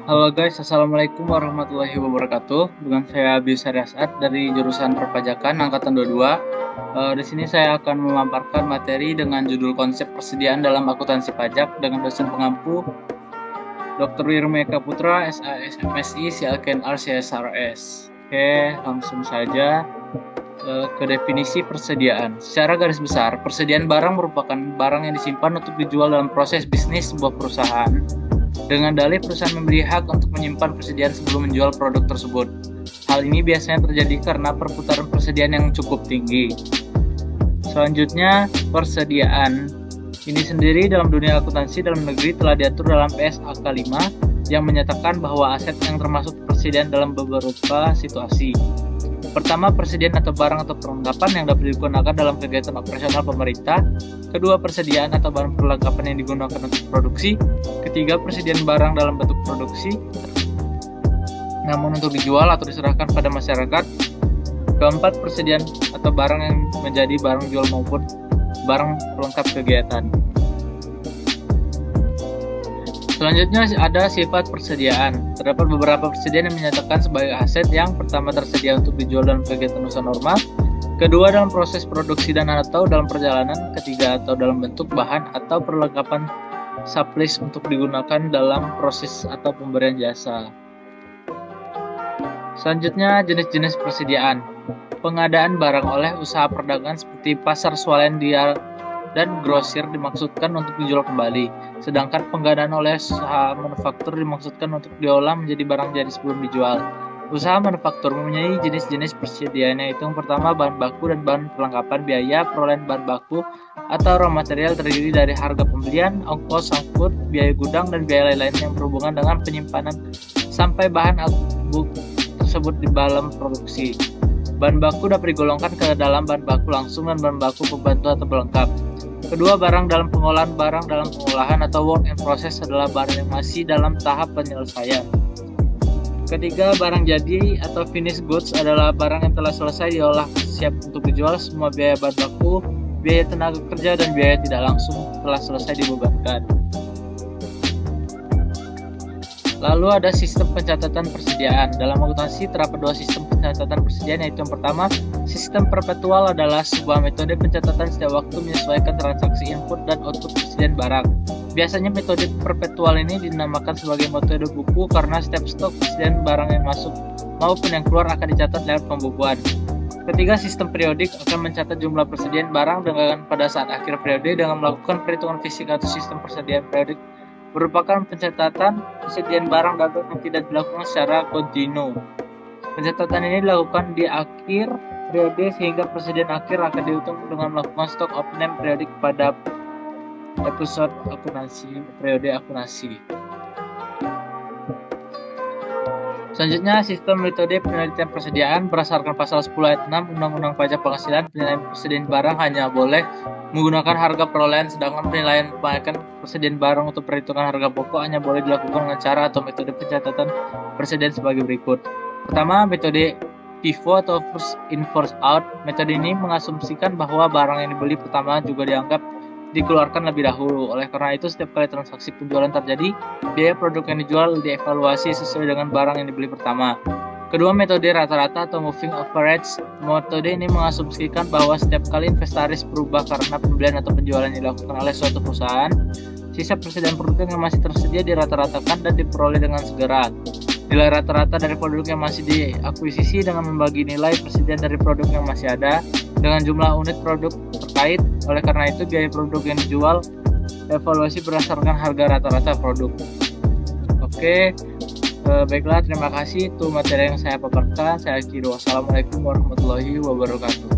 Halo guys, Assalamualaikum warahmatullahi wabarakatuh. Dengan saya Bisa Asad dari jurusan Perpajakan Angkatan 22. Di sini saya akan memaparkan materi dengan judul konsep persediaan dalam akuntansi pajak dengan dosen pengampu Dr. Wirmeka Putra, SASMSI, CLKNR, CSRS. Oke, langsung saja ke definisi persediaan. Secara garis besar, persediaan barang merupakan barang yang disimpan untuk dijual dalam proses bisnis sebuah perusahaan. Dengan dalih perusahaan memberi hak untuk menyimpan persediaan sebelum menjual produk tersebut. Hal ini biasanya terjadi karena perputaran persediaan yang cukup tinggi. Selanjutnya, persediaan. Ini sendiri dalam dunia akuntansi dalam negeri telah diatur dalam PSAK 5 yang menyatakan bahwa aset yang termasuk persediaan dalam beberapa situasi. Pertama, persediaan atau barang atau perlengkapan yang dapat digunakan dalam kegiatan operasional pemerintah. Kedua, persediaan atau barang perlengkapan yang digunakan untuk produksi. Ketiga, persediaan barang dalam bentuk produksi, namun untuk dijual atau diserahkan pada masyarakat. Keempat, persediaan atau barang yang menjadi barang jual maupun barang pelengkap kegiatan. Selanjutnya ada sifat persediaan. Terdapat beberapa persediaan yang menyatakan sebagai aset. Yang pertama, tersedia untuk dijual dalam kegiatan usaha normal. Kedua, dalam proses produksi dan atau dalam perjalanan. Ketiga, atau dalam bentuk bahan atau perlengkapan supplies untuk digunakan dalam proses atau pemberian jasa. Selanjutnya, jenis-jenis persediaan. Pengadaan barang oleh usaha perdagangan seperti pasar swalayan dan grosir dimaksudkan untuk dijual kembali, sedangkan pengadaan oleh usaha manufaktur dimaksudkan untuk diolah menjadi barang jadi sebelum dijual. Usaha manufaktur mempunyai jenis-jenis persediaan, yaitu yang pertama bahan baku dan bahan perlengkapan. Biaya perolehan bahan baku atau raw material terdiri dari harga pembelian, ongkos angkut, biaya gudang, dan biaya lain-lain yang berhubungan dengan penyimpanan sampai bahan tersebut di dalam produksi. Bahan baku dapat digolongkan ke dalam bahan baku langsung dan bahan baku pembantu atau pelengkap. Kedua, barang dalam pengolahan. Barang dalam pengolahan atau work in process adalah barang yang masih dalam tahap penyelesaian. Ketiga, barang jadi atau finished goods adalah barang yang telah selesai diolah siap untuk dijual. Semua biaya bahan baku, biaya tenaga kerja, dan biaya tidak langsung telah selesai dibebankan. Lalu ada sistem pencatatan persediaan. Dalam akuntansi terdapat dua sistem pencatatan persediaan, yaitu yang pertama, sistem perpetual adalah sebuah metode pencatatan setiap waktu menyesuaikan transaksi input dan output persediaan barang. Biasanya metode perpetual ini dinamakan sebagai metode buku karena setiap stok persediaan barang yang masuk maupun yang keluar akan dicatat lewat pembukuan. Ketiga, sistem periodik akan mencatat jumlah persediaan barang dengan pada saat akhir periode dengan melakukan perhitungan fisik atau sistem persediaan periodik merupakan pencatatan persediaan barang dagang yang tidak dilakukan secara kontinu. Pencatatan ini dilakukan di akhir periode sehingga persediaan akhir akan dihitung dengan melakukan stock of name periodik pada episode akuntansi, periode akuntansi. Selanjutnya, sistem metode penelitian persediaan berdasarkan pasal 10 ayat 6 Undang-Undang Pajak Penghasilan. Penilaian persediaan barang hanya boleh menggunakan harga perolehan, sedangkan penilaian persediaan barang untuk perhitungan harga pokok hanya boleh dilakukan dengan cara atau metode pencatatan persediaan sebagai berikut. Pertama, metode FIFO atau first in first out. Metode ini mengasumsikan bahwa barang yang dibeli pertama juga dianggap dikeluarkan lebih dahulu. Oleh karena itu, setiap kali transaksi penjualan terjadi, biaya produk yang dijual dievaluasi sesuai dengan barang yang dibeli pertama. Kedua, metode rata-rata atau moving average. Metode ini mengasumsikan bahwa setiap kali inventaris berubah karena pembelian atau penjualan yang dilakukan oleh suatu perusahaan, sisa persediaan produk yang masih tersedia dirata-ratakan dan diperoleh dengan segera. Nilai rata-rata dari produk yang masih diakuisisi dengan membagi nilai persediaan dari produk yang masih ada dengan jumlah unit produk terkait. Oleh karena itu, biaya produk yang dijual evaluasi berdasarkan harga rata-rata produk. Oke, baiklah, terima kasih. Itu materi yang saya paparkan. Saya akhiri. Wassalamualaikum warahmatullahi wabarakatuh.